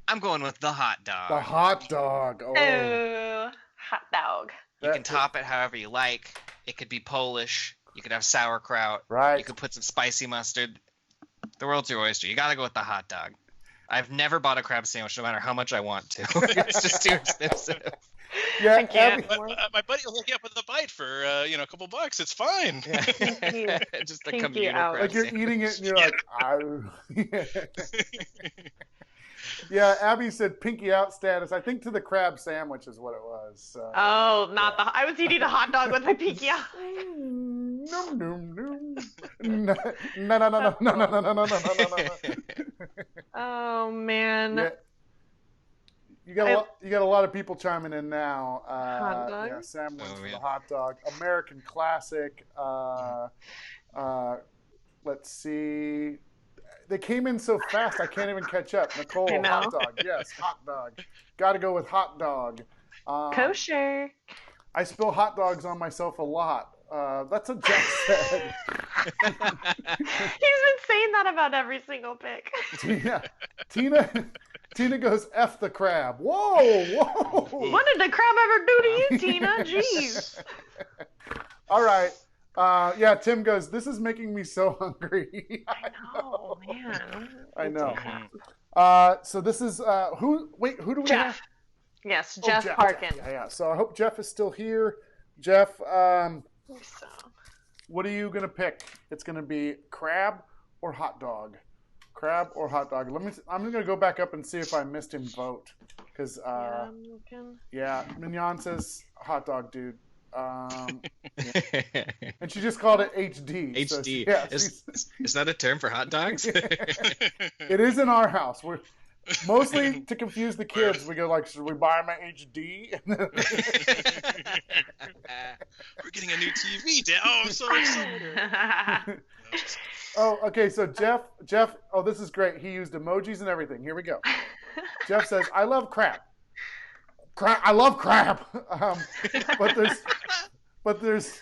I'm going with the hot dog. The hot dog. Oh. Oh, hot dog. You can top it however you like. It could be Polish. You could have sauerkraut. Right. You could put some spicy mustard. The world's your oyster. You got to go with the hot dog. I've never bought a crab sandwich, no matter how much I want to. It's just too expensive. Yeah, I can't. Abby, My buddy will hook you up with a bite for a couple bucks. It's fine. Yeah. Just a Pinky communal out. crab like you're sandwich. eating it and you're like, "Ow." Yeah, Abby said pinky out status. I think to the crab sandwich is what it was. So. Oh, not the. I was eating a hot dog with my pinky out. Nom, nom, nom. No, no, no, no, no, no, no, no, no, no, no, no. Oh man. Yeah. You got a lot of people chiming in now. Hot dog? Yeah, Sam wins for yeah. the hot dog. American classic. Let's see. They came in so fast I can't even catch up. Nicole, I know. hot dog. Yes, hot dog. Got to go with hot dog. Kosher. I spill hot dogs on myself a lot. That's what Jeff said. He's been saying that about every single pick. Yeah. Tina goes, F the crab. Whoa, whoa. What did the crab ever do to you, Tina? Jeez. All right. Yeah, Tim goes, this is making me so hungry. Oh man. I know. Okay. So this is, who do we Jeff. have? Yes, Oh, Jeff Parkin. Yeah. So I hope Jeff is still here. Jeff, So, what are you going to pick? It's going to be crab or hot dog? Crab or hot dog? I'm going to go back up and see if I missed him vote. Because, yeah, I'm looking. yeah, Mignon says hot dog, dude. Yeah. And she just called it HD. HD. So yeah, Is that a term for hot dogs? it is in our house. We're mostly to confuse the kids. We go like, should we buy them an HD? We're getting a new TV. Oh, I'm so excited. Oh, okay. So Jeff. Oh, this is great. He used emojis and everything. Here we go. Jeff says, "I love crab. I love crab. But there's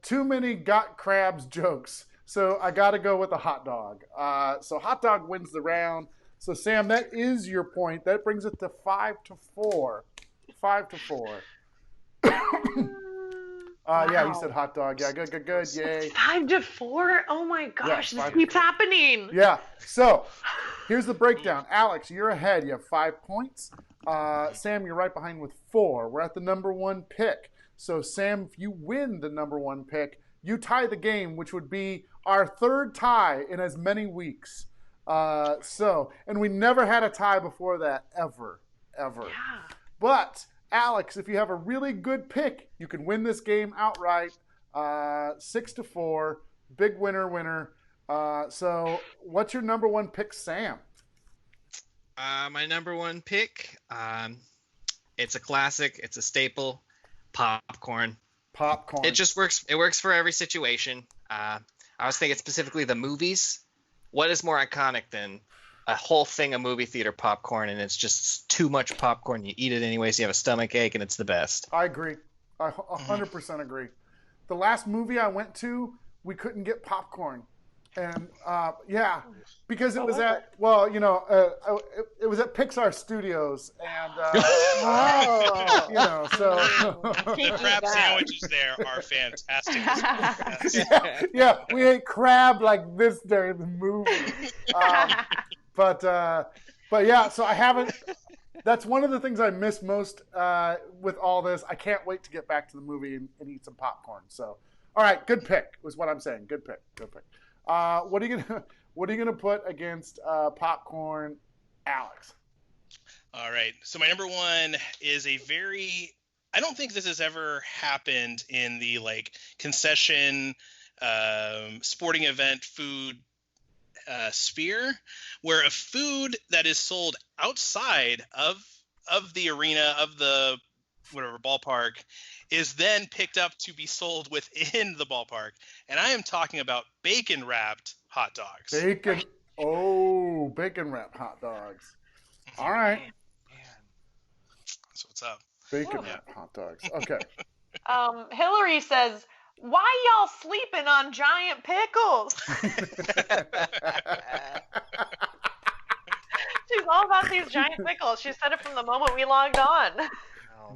too many got crabs jokes. So I got to go with a hot dog. So hot dog wins the round. So Sam, that is your point. That brings it to 5-4. 5-4. Yeah, you said hot dog. Yeah, good. Yay. 5-4. Oh my gosh, Yeah, this keeps happening. Yeah. So here's the breakdown. Alex, you're ahead. You have 5 points. Sam, you're right behind with 4. We're at the number 1 pick. So Sam, if you win the number 1 pick, you tie the game, which would be our 3rd tie in as many weeks. And we never had a tie before that, ever. Yeah. But Alex, if you have a really good pick, you can win this game outright. 6-4, big winner. So what's your number one pick, Sam? My number one pick, it's a classic. It's a staple. Popcorn. Popcorn. It just works. It works for every situation. I was thinking specifically the movies. What is more iconic than a whole thing of movie theater popcorn, and it's just too much popcorn. You eat it anyways. You have a stomach ache, and it's the best. I agree. I 100% agree. The last movie I went to, we couldn't get popcorn. And because it was at it was at Pixar Studios, and the crab sandwiches there are fantastic. We ate crab like this during the movie. But so I haven't. That's one of the things I miss most with all this. I can't wait to get back to the movie and eat some popcorn. So, all right, good pick was what I'm saying. Good pick. What are you gonna put against popcorn, Alex? All right. So my number one is I don't think this has ever happened in the concession sporting event food sphere, where a food that is sold outside of the arena of the whatever ballpark is then picked up to be sold within the ballpark. And I am talking about bacon-wrapped hot dogs. Bacon wrapped hot dogs. All right. That's what's up. Bacon wrapped hot dogs. Okay. Hillary says, why y'all sleeping on giant pickles? She's all about these giant pickles. She said it from the moment we logged on.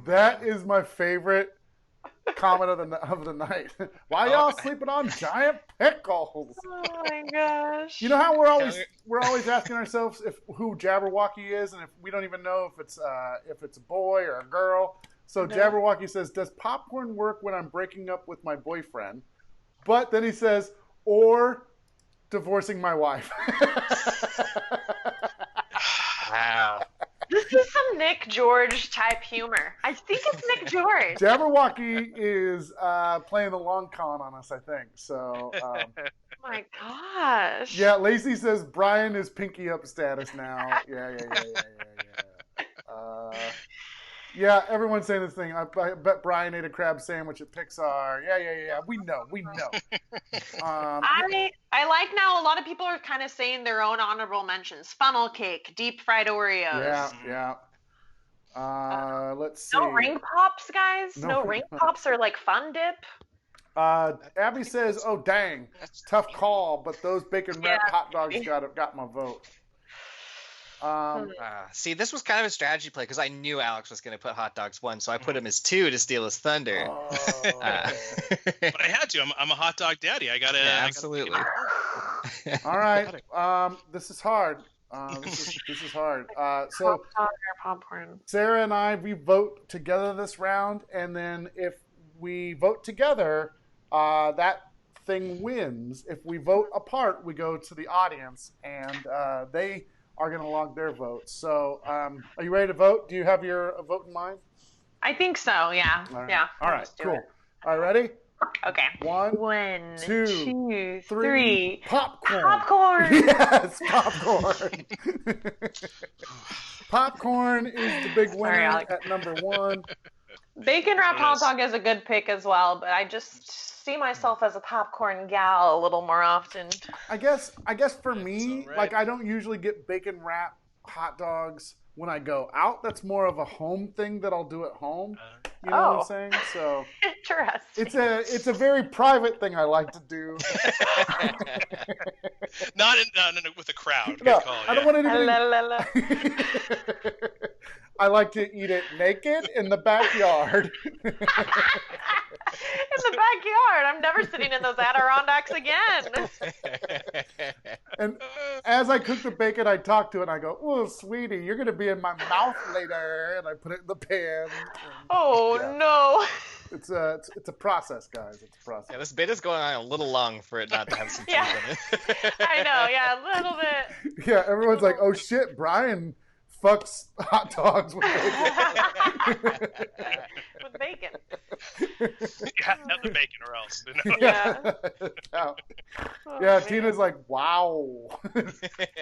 That is my favorite comment of the night. Why y'all sleeping on giant pickles? Oh my gosh! You know how we're always asking ourselves who Jabberwocky is, and if we don't even know if it's a boy or a girl. So Jabberwocky says, "Does popcorn work when I'm breaking up with my boyfriend?" But then he says, "Or divorcing my wife." Wow. This is some Nick George type humor. I think it's Nick George. Jabberwocky is playing the long con on us, I think. So. Oh my gosh. Yeah, Lacey says Brian is pinky up status now. Yeah. Yeah, everyone's saying this thing. I bet Brian ate a crab sandwich at Pixar. Yeah. We know. I like now a lot of people are kind of saying their own honorable mentions. Funnel cake, deep fried Oreos. Yeah. Let's see. No ring pops, guys? No ring pops or fun dip? Abby says, oh, dang. Tough call, but those bacon wrapped hot dogs got my vote. See, this was kind of a strategy play because I knew Alex was going to put hot dogs 1, so I put him as 2 to steal his thunder. But I had to. I'm a hot dog daddy. I gotta. Absolutely. All right. This is hard. This is hard. So popcorn. Sarah and I, we vote together this round, and then if we vote together, that thing wins. If we vote apart, we go to the audience, and they are going to log their votes. So are you ready to vote? Do you have your vote in mind? I think so, yeah. All right. Yeah. All right, cool. All right, ready? Okay. One, two, three. Popcorn. Popcorn. Yes, popcorn. Popcorn is the big winner at number 1. Bacon wrapped hot dog is a good pick as well, but I just see myself as a popcorn gal a little more often. I guess for me, I don't usually get bacon wrapped hot dogs when I go out. That's more of a home thing that I'll do at home. You know what I'm saying? So interesting. It's a very private thing I like to do. Not with a crowd. No, call, I don't want anybody. I like to eat it naked in the backyard. the backyard. I'm never sitting in those Adirondacks again. And as I cook the bacon, I talk to it and I go, "Oh, sweetie, you're going to be in my mouth later." And I put it in the pan. Oh, no. It's a process, guys. It's a process. Yeah, this bit is going on a little long for it not to have some teeth in it. I know, yeah, a little bit. Yeah, everyone's like, "Oh shit, Brian fucks hot dogs with bacon." With bacon. Yeah, not the bacon or else. You know? Yeah. Yeah. Oh, Yeah, man. Tina's like, "Wow,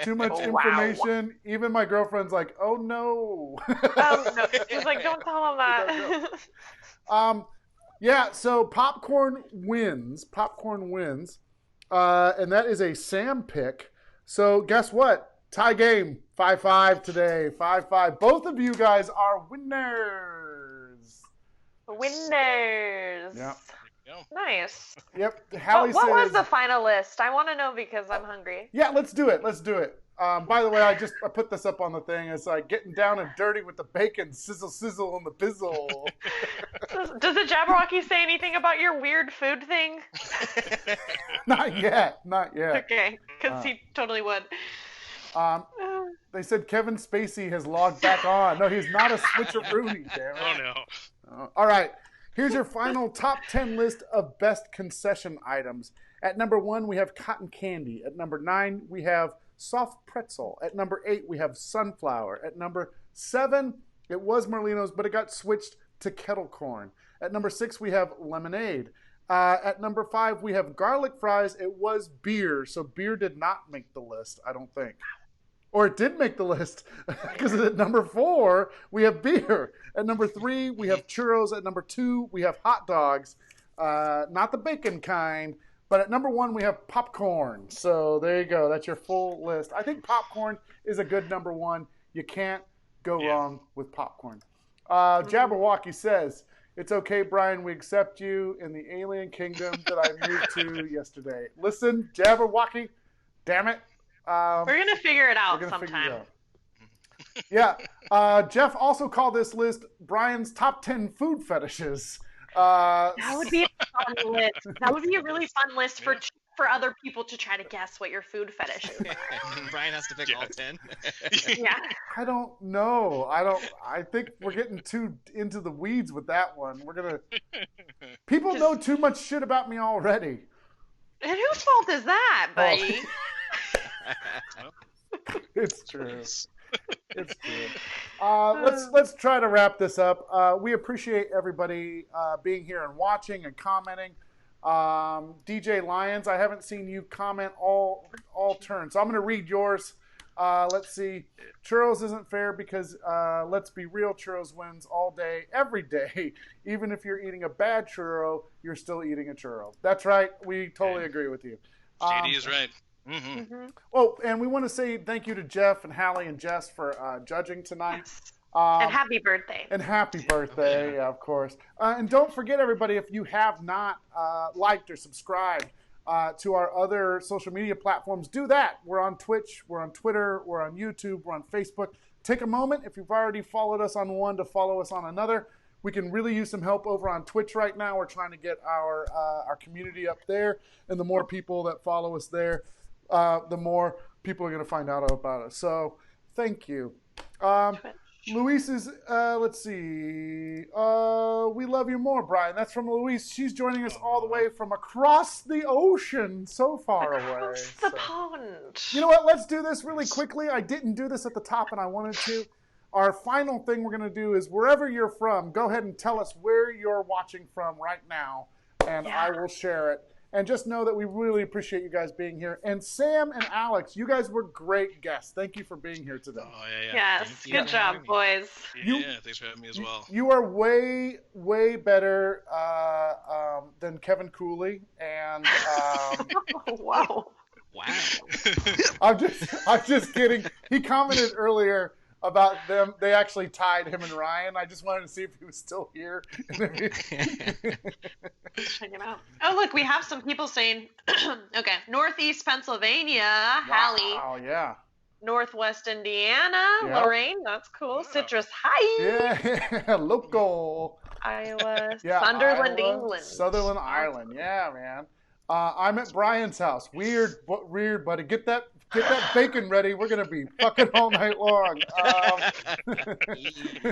too much Oh, wow. information." Even my girlfriend's like, "Oh no." Oh, no. He's like, don't tell him that. Yeah. So popcorn wins. Popcorn wins, and that is a Sam pick. So guess what? Tie game. 5-5 today. 5-5. Both of you guys are winners. Winners. Yeah. Nice. Yep. Hallie What was says. the final list? I want to know because I'm hungry. Yeah, let's do it. Let's do it. By the way, I put this up on the thing. It's like getting down and dirty with the bacon, sizzle, sizzle on the bizzle. Does the Jabberwocky say anything about your weird food thing? Not yet. Not yet. Okay, because he totally would. They said Kevin Spacey has logged back on. No, he's not a switcheroonie, damn it. Oh no. All right. Here's your final top 10 list of best concession items. At number 1, we have cotton candy. At number 9, we have soft pretzel. At number 8, we have sunflower. At number 7, it was Marinos, but it got switched to kettle corn. At number 6, we have lemonade. At number 5, we have garlic fries. It was beer, so beer did not make the list, I don't think. Or it did make the list, because at number 4, we have beer. At number 3, we have churros. At number 2, we have hot dogs. Not the bacon kind. But at number 1, we have popcorn. So there you go. That's your full list. I think popcorn is a good number 1. You can't go wrong with popcorn. Jabberwocky says, "It's okay, Brian. We accept you in the alien kingdom that I moved to yesterday." Listen, Jabberwocky, damn it. We're going to figure it out We're gonna figure sometime. it out. Yeah. Jeff also called this list Brian's top 10 food fetishes. That would be a fun list. That would be a really fun list for other people to try to guess what your food fetish is. Brian has to pick all 10. Yeah. I don't know. I think we're getting too into the weeds with that one. People know too much shit about me already. And whose fault is that, buddy? It's true. It's true. Let's try to wrap this up. We appreciate everybody being here and watching and commenting. DJ Lyons, I haven't seen you comment all turn, so I'm going to read yours. Let's see. Churros isn't fair because let's be real, churros wins all day, every day. Even if you're eating a bad churro, you're still eating a churro. That's right. We totally agree with you. JD is right. Mm-hmm. Mm-hmm. Oh, and we want to say thank you to Jeff and Hallie and Jess for judging tonight. And happy birthday. And happy birthday, yeah, of course. And don't forget, everybody, if you have not liked or subscribed to our other social media platforms, do that. We're on Twitch, we're on Twitter, we're on YouTube, we're on Facebook. Take a moment, if you've already followed us on one, to follow us on another. We can really use some help over on Twitch right now. We're trying to get our community up there, and the more people that follow us there, the more people are going to find out about us. So, thank you. Luis is, let's see. We love you more, Brian. That's from Luis. She's joining us all the way from across the ocean, so far away. Across the pond. You know what? Let's do this really quickly. I didn't do this at the top, and I wanted to. Our final thing we're going to do is wherever you're from, go ahead and tell us where you're watching from right now, and I will share it. And just know that we really appreciate you guys being here. And Sam and Alex, you guys were great guests. Thank you for being here today. Oh, yeah. Yes, good job, boys. Yeah, thanks for having me as well. You are way, way better than Kevin Cooley. And Wow. I'm just kidding. He commented earlier about them. They actually tied him and Ryan. I just wanted to see if he was still here. Check him out. Oh, look, we have some people saying, okay, Northeast Pennsylvania, Hallie. Oh, yeah. Northwest Indiana, Yep. Lorraine, that's cool. Citrus Heights. Yeah, local. Iowa. Yeah, Sunderland, Iowa, England. Sutherland, Ireland. Yeah, man. I'm at Brian's house. Weird, buddy. Get that bacon ready. We're gonna be fucking all night long.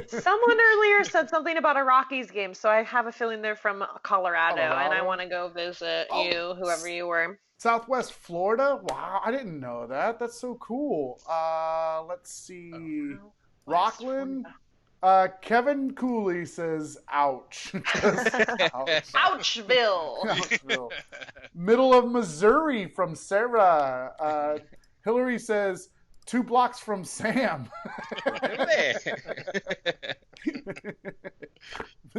Someone earlier said something about a Rockies game, so I have a feeling they're from Colorado. And I want to go visit you, whoever you were. Southwest Florida? Wow, I didn't know that. That's so cool. Let's see. Rockland? Kevin Cooley says, ouch. Ouch. Ouchville. Ouchville. Middle of Missouri from Sarah. Hillary says, 2 blocks from Sam.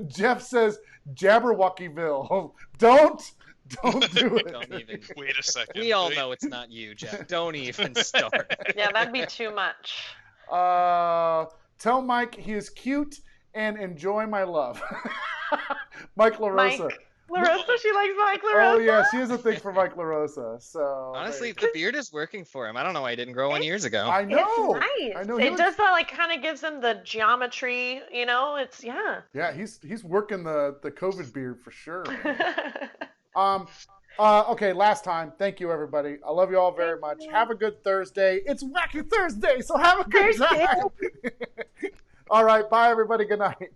Jeff says, Jabberwockyville. Don't do it. Don't even. Wait a second. We all know it's not you, Jeff. Don't even start. Yeah, that'd be too much. Tell Mike he is cute and enjoy my love. Mike LaRosa. Mike LaRosa? She likes Mike LaRosa? Oh, yeah, she has a thing for Mike LaRosa. So Honestly, the beard is working for him. I don't know why he didn't grow one years ago. I know. It's nice. I know. It does that, like, kind of gives him the geometry, you know? It's, yeah. Yeah, he's working the COVID beard for sure. Okay, last time. Thank you, everybody. I love you all very much. Have a good Thursday. It's Wacky Thursday, so have a good time. All right, bye, everybody. Good night.